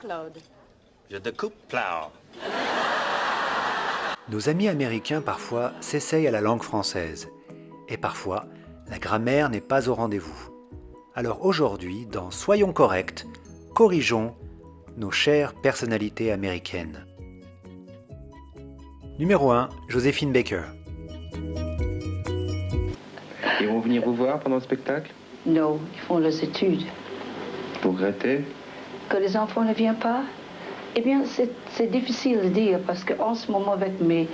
Claude. Je découpe plat. Nos amis américains parfois s'essayent à la langue française. Et parfois, la grammaire n'est pas au rendez-vous. Alors aujourd'hui, dans Soyons corrects, corrigeons nos chères personnalités américaines. Numéro 1, Joséphine Baker. Ils vont venir vous voir pendant le spectacle? Non, ils font leurs études. Vous regrettez? Que les enfants ne viennent pas? Eh bien, c'est difficile de dire parce qu'en ce moment, avec mes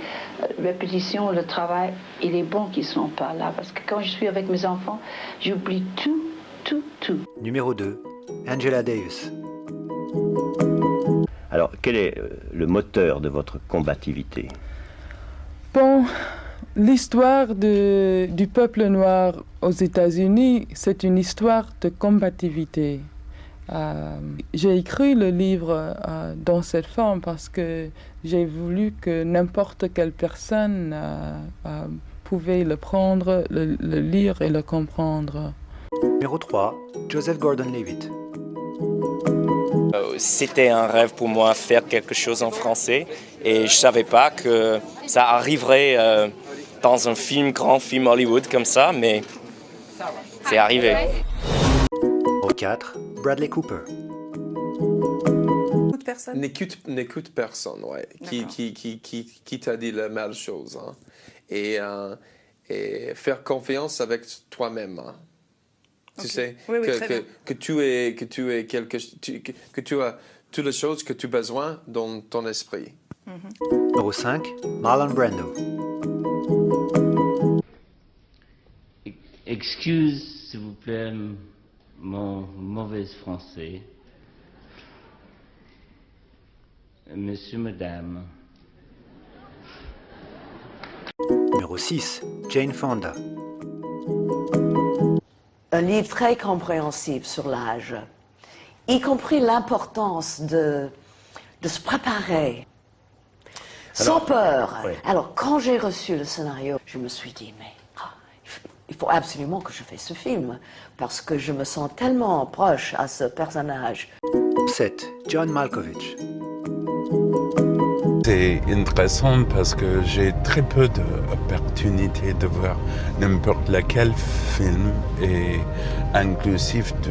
répétitions, le travail, il est bon qu'ils ne sont pas là. Parce que quand je suis avec mes enfants, j'oublie tout. Numéro 2, Angela Davis. Alors, quel est le moteur de votre combativité? Bon, l'histoire du peuple noir aux États-Unis, c'est une histoire de combativité. J'ai écrit le livre dans cette forme parce que j'ai voulu que n'importe quelle personne pouvait le prendre, le lire et le comprendre. Numéro 3, Joseph Gordon-Levitt. C'était un rêve pour moi faire quelque chose en français et je ne savais pas que ça arriverait dans un grand film Hollywood comme ça, mais c'est arrivé. Numéro 4, Bradley Cooper. N'écoute personne, ouais. Qui t'a dit la même chose. Hein. Et faire confiance avec toi-même. Hein. Tu sais, que tu as toutes les choses que tu as besoin dans ton esprit. Numéro 5, Marlon Brando. Excuse, s'il vous plaît, mon mauvais français. Monsieur, madame. Numéro 6, Jane Fonda. Un livre très compréhensible sur l'âge, y compris l'importance de se préparer, sans peur. Ouais. Alors, quand j'ai reçu le scénario, je me suis dit, mais il faut absolument que je fasse ce film, parce que je me sens tellement proche à ce personnage. 7, John Malkovich. C'est intéressant parce que j'ai très peu d'opportunités de voir n'importe lequel film et inclusif du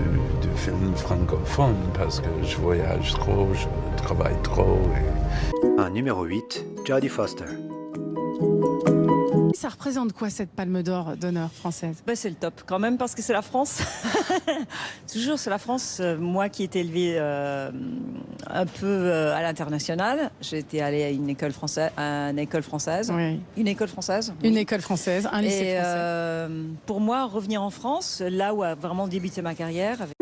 film francophone parce que je voyage trop, je travaille trop. Numéro 8, Jodie Foster. Ça représente quoi cette palme d'or d'honneur française? C'est le top quand même parce que c'est la France. Toujours c'est la France. Moi qui étais élevée un peu à l'international, j'étais allée à une école française. Oui. Une école française. Une école française, un lycée français. Pour moi, revenir en France, là où a vraiment débuté ma carrière, avec